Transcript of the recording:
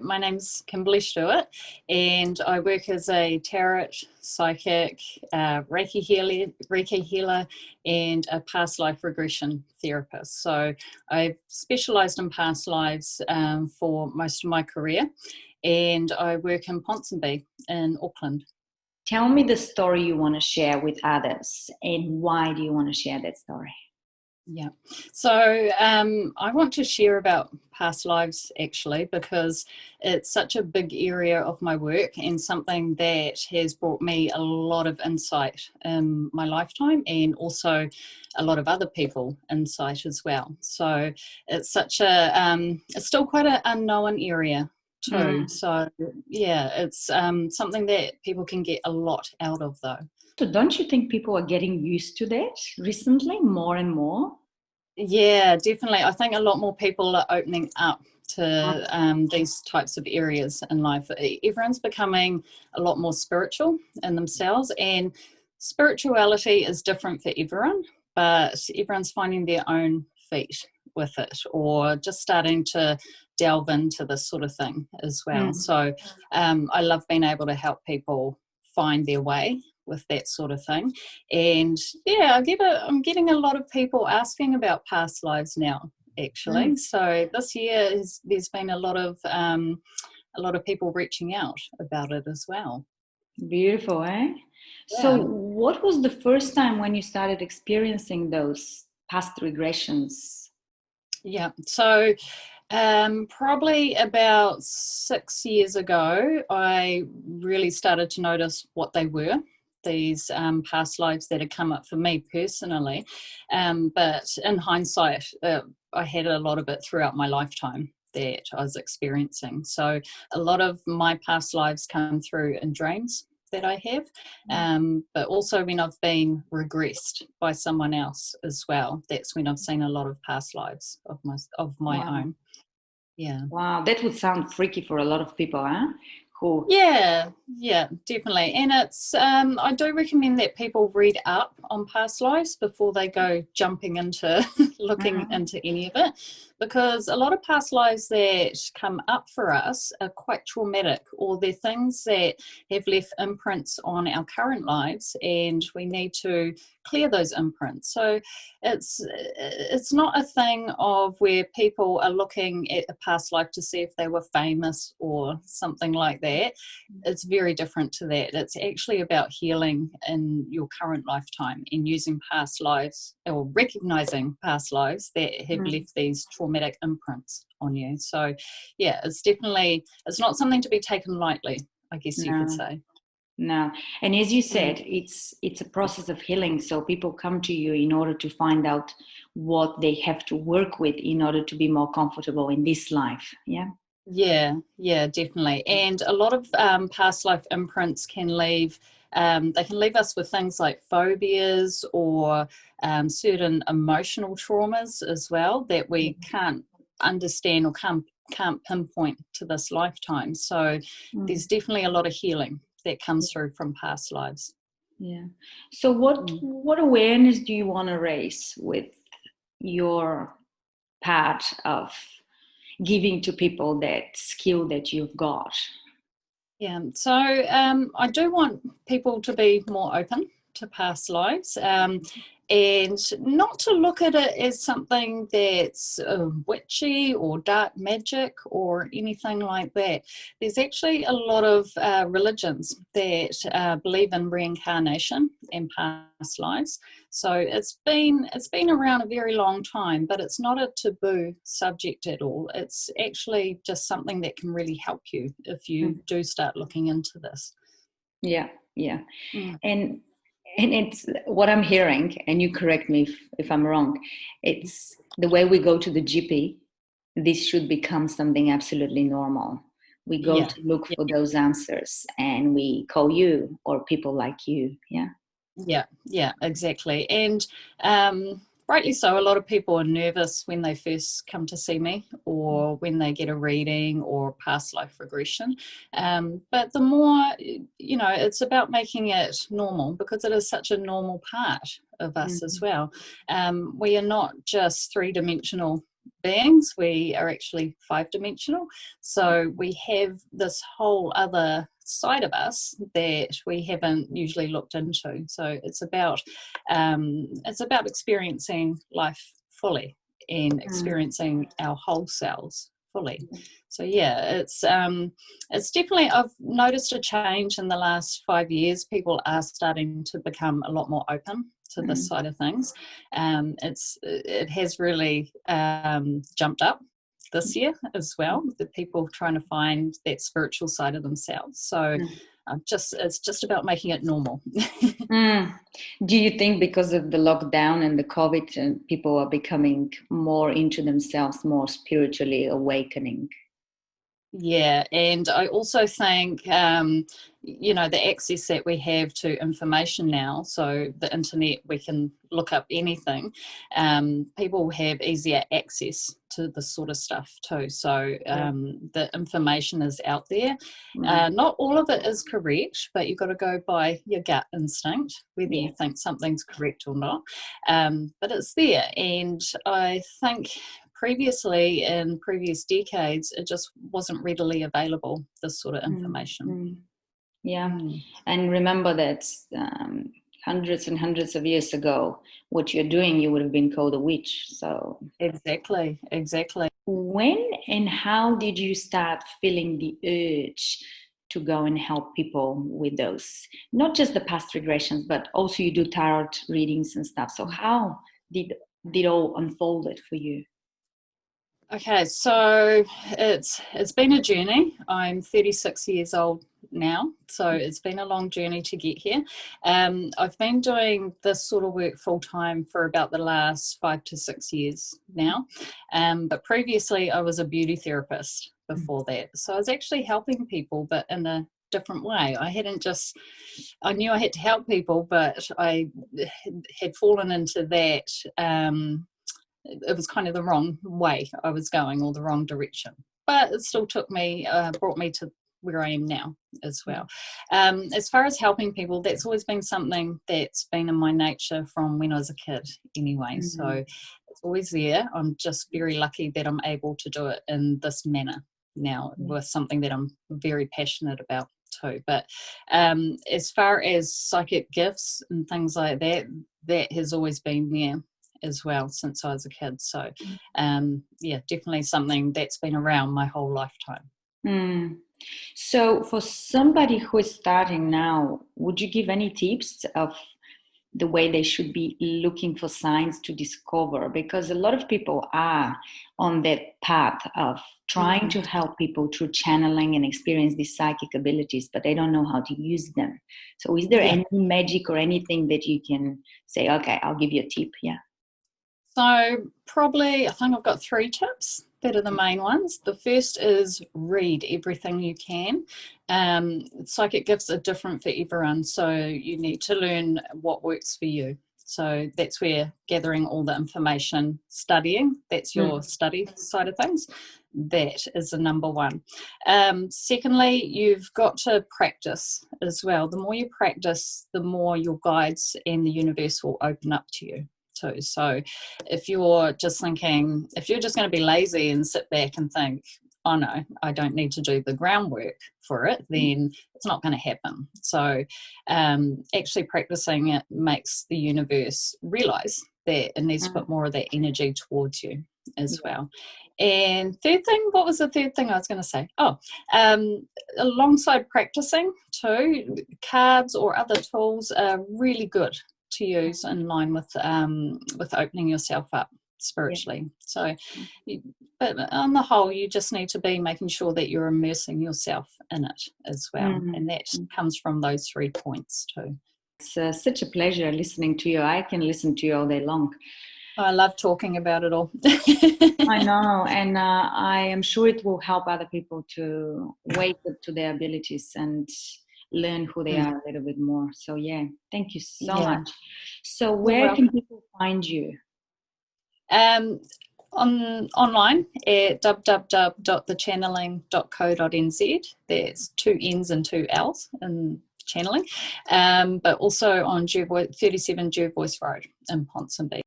My name's Kimberly Stewart, and I work as a tarot, psychic, Reiki healer, and a past life regression therapist. So I've specialised in past lives for most of my career, and I work in Ponsonby in Auckland. Tell me the story you want to share with others, and why do you want to share that story? Yeah, so I want to share about past lives actually because it's such a big area of my work and something that has brought me a lot of insight in my lifetime, and also a lot of other people insight as well. So it's such a it's still quite an unknown area too. So yeah, it's something that people can get a lot out of though. So don't you think people are getting used to that recently, more and more? Yeah, definitely. I think a lot more people are opening up to these types of areas in life. Everyone's becoming a lot more spiritual in themselves, and spirituality is different for everyone, but everyone's finding their own feet with it, or just starting to delve into this sort of thing as well. So I love being able to help people find their way with that sort of thing. And yeah, I'm getting a lot of people asking about past lives now, actually. So this year there's been a lot of people reaching out about it as well. Beautiful, eh? Yeah. So what was the first time when you started experiencing those past regressions? Yeah, so probably about 6 years ago, I really started to notice what they were, these past lives that had come up for me personally. But in hindsight, I had a lot of it throughout my lifetime that I was experiencing. So a lot of my past lives come through in dreams that I have, but also when I've been regressed by someone else as well. That's when I've seen a lot of past lives of my own. Yeah. Wow, that would sound freaky for a lot of people, huh? Yeah, definitely. And it's I do recommend that people read up on past lives before they go jumping into looking into any of it, because a lot of past lives that come up for us are quite traumatic, or they're things that have left imprints on our current lives, and we need to clear those imprints. So it's not a thing of where people are looking at a past life to see if they were famous or something like that. It's very different to that. It's actually about healing in your current lifetime and using past lives, or recognizing past lives that have left these traumatic imprints on you. So yeah, it's not something to be taken lightly, I guess you could say. No. And as you said, it's a process of healing. So people come to you in order to find out what they have to work with in order to be more comfortable in this life. Yeah. Yeah, definitely. And a lot of past life imprints can leave us with things like phobias, or certain emotional traumas as well that we can't understand or can't pinpoint to this lifetime. So there's definitely a lot of healing that comes through from past lives. Yeah. So what awareness do you want to raise with your part of giving to people that skill that you've got? Yeah, so I do want people to be more open to past lives, and not to look at it as something that's witchy or dark magic or anything like that. There's actually a lot of religions that believe in reincarnation and past lives. So it's been around a very long time, but it's not a taboo subject at all. It's actually just something that can really help you if you do start looking into this. Yeah. And it's what I'm hearing, and you correct me if I'm wrong, it's the way we go to the GP. This should become something absolutely normal. We go to look for those answers, and we call you or people like you. Yeah, exactly. And rightly so, a lot of people are nervous when they first come to see me, or when they get a reading or past life regression. But the more, it's about making it normal, because it is such a normal part of us as well. We are not just three-dimensional beings. We are actually 5-dimensional. So we have this whole other side of us that we haven't usually looked into. So it's about experiencing life fully and experiencing our whole selves fully. So yeah, it's definitely, I've noticed a change in the last 5 years. People are starting to become a lot more open to this side of things. It has really jumped up this year as well, the people trying to find that spiritual side of themselves. So it's just about making it normal. Do you think because of the lockdown and the COVID, people are becoming more into themselves, more spiritually awakening? Yeah, and I also think, the access that we have to information now, so the internet, we can look up anything, people have easier access to this sort of stuff too. So the information is out there. Not all of it is correct, but you've got to go by your gut instinct, whether you think something's correct or not. But it's there, and I think previously, in previous decades, it just wasn't readily available, this sort of information. And remember that hundreds and hundreds of years ago, what you're doing, you would have been called a witch. So exactly. When and how did you start feeling the urge to go and help people with those, not just the past regressions, but also you do tarot readings and stuff? So how did it all unfolded for you? Okay, so it's been a journey. I'm 36 years old now, so it's been a long journey to get here. I've been doing this sort of work full time for about the last 5 to 6 years now, but previously I was a beauty therapist before that. So I was actually helping people, but in a different way. I knew I had to help people, but I had fallen into that. It was kind of the wrong way I was going, or the wrong direction, but it still brought me to where I am now as well. As far as helping people, that's always been something that's been in my nature from when I was a kid anyway. So it's always there. I'm just very lucky that I'm able to do it in this manner now, with something that I'm very passionate about too. But as far as psychic gifts and things like that, that has always been there as well since I was a kid. So definitely something that's been around my whole lifetime. So for somebody who is starting now, would you give any tips of the way they should be looking for signs to discover? Because a lot of people are on that path of trying to help people through channeling and experience these psychic abilities, but they don't know how to use them. So is there any magic or anything that you can say, okay, I'll give you a tip? So probably, I think I've got 3 tips that are the main ones. The first is read everything you can. Psychic gifts are different for everyone, so you need to learn what works for you. So that's where gathering all the information, studying, that's your study side of things. That is the number one. Secondly, you've got to practice as well. The more you practice, the more your guides and the universe will open up to you too. So if you're just going to be lazy and sit back and think, oh no, I don't need to do the groundwork for it, then it's not going to happen. So actually practicing it makes the universe realize that it needs to put more of that energy towards you as well. And third thing, what was the third thing I was going to say? Alongside practicing too, cards or other tools are really good to use in line with opening yourself up spiritually. So but on the whole, you just need to be making sure that you're immersing yourself in it as well, and that comes from those 3 points too. It's such a pleasure listening to you. I can listen to you all day long. I love talking about it all. I know, and I am sure it will help other people to wake up to their abilities and learn who they are a little bit more. So thank you so much. So where can people find you? Online at www.thechanneling.co.nz. There's 2 N's and 2 L's in channeling, but also on 37 Jervois Road in Ponsonby.